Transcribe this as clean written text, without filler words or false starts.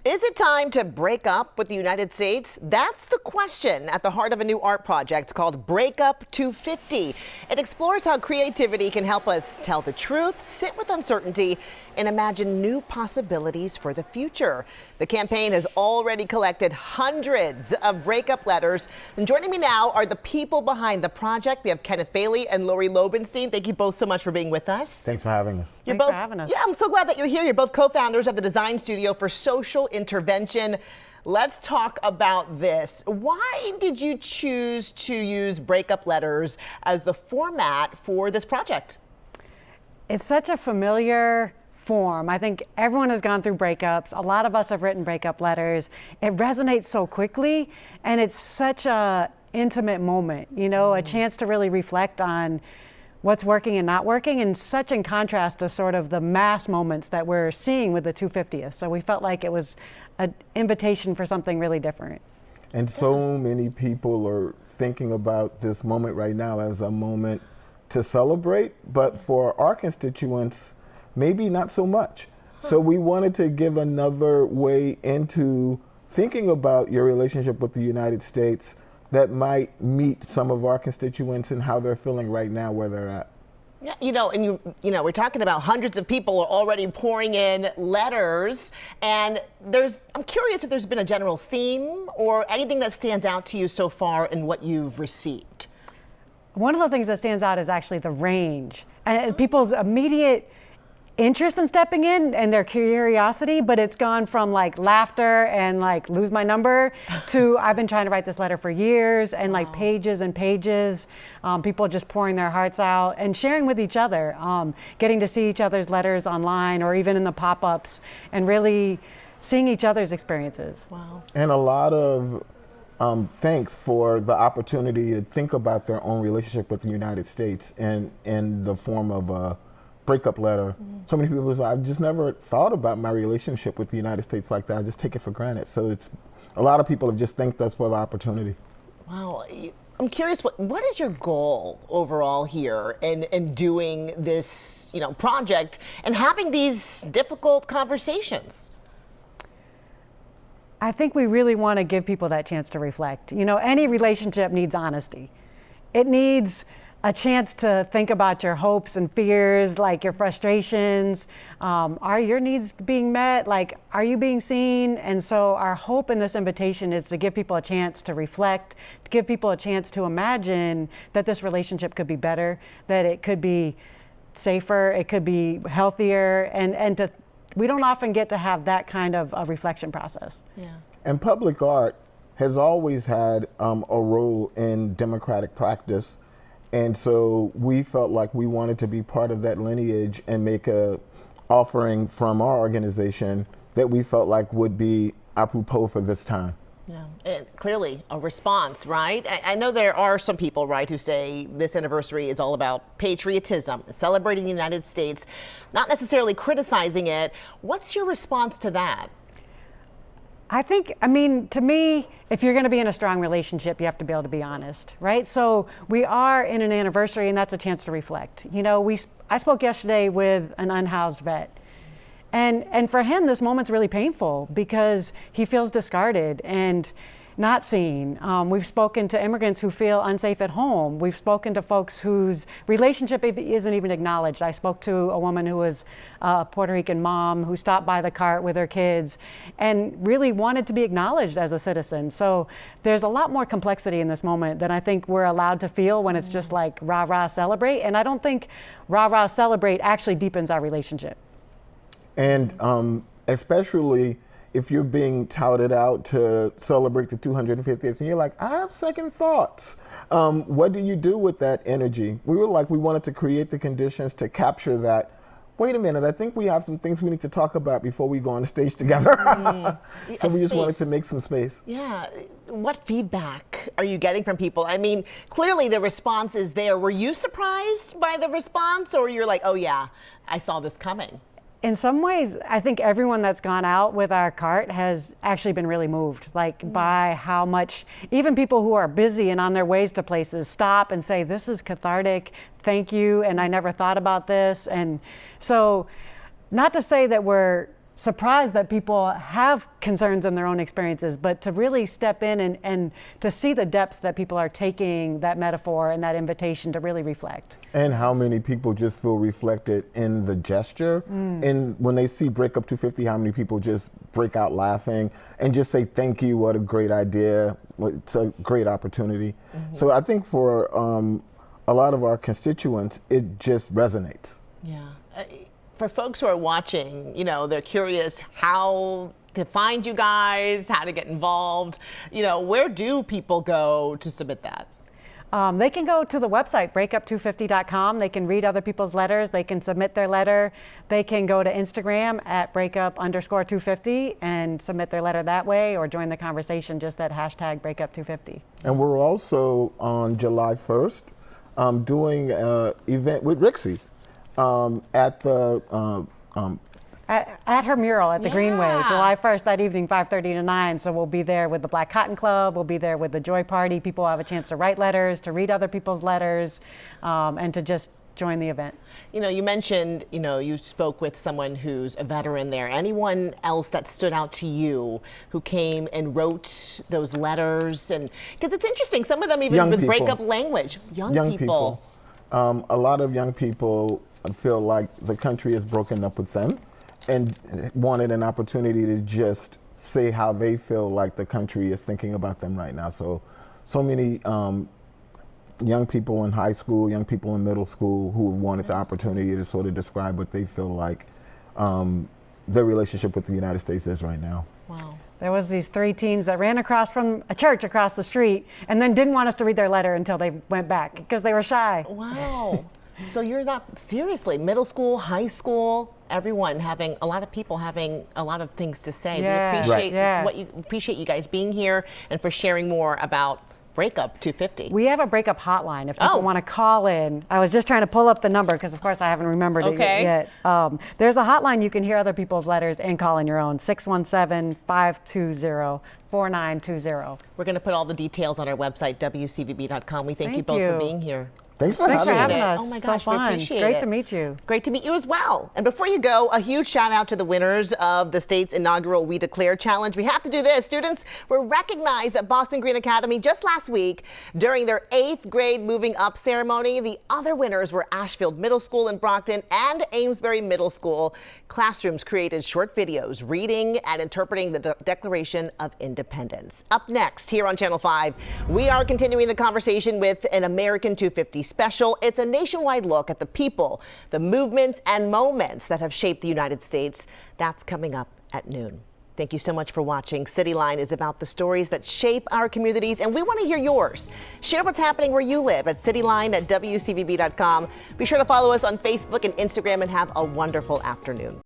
Is it time to break up with the United States? That's the question at the heart of a new art project called Breakup 250. It explores how creativity can help us tell the truth, sit with uncertainty, and imagine new possibilities for the future. The campaign has already collected hundreds of breakup letters. And joining me now are the people behind the project. We have Bailey and Lori Lobenstine. Thank you both so much for being with us. Thanks for having us. Thanks for having us. Yeah, I'm so glad that you're here. You're both co-founders of the design studio for social intervention. Let's talk about this. Why did you choose to use breakup letters as the format for this project? It's such a familiar form. I think everyone has gone through breakups. A lot of us have written breakup letters. It resonates so quickly, and it's such a intimate moment, you know, a chance to really reflect on what's working and not working, and such in contrast to sort of the mass moments that we're seeing with the 250th. So we felt like it was an invitation for something really different. And so many people are thinking about this moment right now as a moment to celebrate, but for our constituents, maybe not so much. So we wanted to give another way into thinking about your relationship with the United States that might meet some of our constituents and how they're feeling right now where they're at. Yeah, and we're talking about hundreds of people are already pouring in letters, and I'm curious if there's been a general theme or anything that stands out to you so far in what you've received. One of the things that stands out is actually the range and people's immediate interest in stepping in and their curiosity, but it's gone from like laughter and like lose my number to I've been trying to write this letter for years, and like pages and pages, people just pouring their hearts out and sharing with each other, getting to see each other's letters online or even in the pop-ups and really seeing each other's experiences. Wow. And a lot of thanks for the opportunity to think about their own relationship with the United States in the form of a breakup letter. So many people say, I've just never thought about my relationship with the United States like that. I just take it for granted. So a lot of people have just thanked us for the opportunity. Wow. I'm curious, what is your goal overall here in doing this project and having these difficult conversations? I think we really want to give people that chance to reflect. You know, any relationship needs honesty. It needs a chance to think about your hopes and fears, like your frustrations. Are your needs being met? Like, are you being seen? And so our hope in this invitation is to give people a chance to reflect, to give people a chance to imagine that this relationship could be better, that it could be safer, it could be healthier, and we don't often get to have that kind of a reflection process. Yeah. And public art has always had a role in democratic practice. And so we felt like we wanted to be part of that lineage and make a offering from our organization that we felt like would be apropos for this time. Yeah, and clearly a response, right? I know there are some people, right, who say this anniversary is all about patriotism, celebrating the United States, not necessarily criticizing it. What's your response to that? I mean, to me, if you're going to be in a strong relationship, you have to be able to be honest, right? So we are in an anniversary, and that's a chance to reflect. You know, I spoke yesterday with an unhoused vet, and for him, this moment's really painful because he feels discarded and not seen. We've spoken to immigrants who feel unsafe at home. We've spoken to folks whose relationship isn't even acknowledged. I spoke to a woman who was a Puerto Rican mom who stopped by the cart with her kids and really wanted to be acknowledged as a citizen. So there's a lot more complexity in this moment than I think we're allowed to feel when it's just like rah, rah, celebrate. And I don't think rah, rah, celebrate actually deepens our relationship. And especially if you're being touted out to celebrate the 250th, and you're like, I have second thoughts. What do you do with that energy? We wanted to create the conditions to capture that. Wait a minute, I think we have some things we need to talk about before we go on the stage together. So we just wanted to make some space. Yeah. What feedback are you getting from people? I mean, clearly the response is there. Were you surprised by the response, or you're like, oh yeah, I saw this coming? In some ways, I think everyone that's gone out with our cart has actually been really moved, by how much, even people who are busy and on their ways to places stop and say, this is cathartic, thank you, and I never thought about this. And so, not to say that we're surprised that people have concerns in their own experiences, but to really step in and to see the depth that people are taking that metaphor and that invitation to really reflect. And how many people just feel reflected in the gesture. And when they see Breakup 250, how many people just break out laughing and just say, thank you, what a great idea. It's a great opportunity. So I think for a lot of our constituents, it just resonates. Yeah. For folks who are watching, you know, they're curious how to find you guys, how to get involved. You know, where do people go to submit that? They can go to the website, breakup250.com. They can read other people's letters. They can submit their letter. They can go to Instagram at breakup_250 and submit their letter that way, or join the conversation just at #breakup250. And we're also on July 1st doing an event with Rixie at the at her mural at the Greenway, Yeah. July 1st, that evening, 5:30 to 9. So we'll be there with the Black Cotton Club. We'll be there with the Joy Party. People have a chance to write letters, to read other people's letters, and to just join the event. You know, you mentioned, you know, you spoke with someone who's a veteran there. Anyone else that stood out to you who came and wrote those letters? And because it's interesting, some of them even Young with people. breakup language. Young people. A lot of young people feel like the country is broken up with them and wanted an opportunity to just say how they feel like the country is thinking about them right now. So many young people in high school, young people in middle school who wanted the opportunity to sort of describe what they feel like their relationship with the United States is right now. Wow. There was these 3 teens that ran across from a church across the street and then didn't want us to read their letter until they went back because they were shy. Wow. So you're not, seriously, middle school, high school, everyone having, a lot of people having a lot of things to say. Yeah. We appreciate Right. appreciate you guys being here and for sharing more about Breakup 250. We have a breakup hotline if people Oh. want to call in. I was just trying to pull up the number because, of course, I haven't remembered Okay. it yet. There's a hotline you can hear other people's letters and call in your own, 617-520-4920. We're going to put all the details on our website, wcvb.com. We thank you Thank both for you. being here. Thanks for Thanks for having having us. us. Oh my So gosh, we fun. appreciate Great it. to meet you. Great to meet you as well. And before you go, a huge shout out to the winners of the state's inaugural We Declare Challenge. We have to do this. Students were recognized at Boston Green Academy just last week during their 8th grade moving up ceremony. The other winners were Ashfield Middle School in Brockton and Amesbury Middle School. Classrooms created short videos reading and interpreting the Declaration of Independence. Up next here on Channel 5, we are continuing the conversation with an American 250 special. It's a nationwide look at the people, the movements and moments that have shaped the United States. That's coming up at noon. Thank you so much for watching. CityLine is about the stories that shape our communities, and we want to hear yours. Share what's happening where you live at CityLine at WCVB.com. Be sure to follow us on Facebook and Instagram, and have a wonderful afternoon.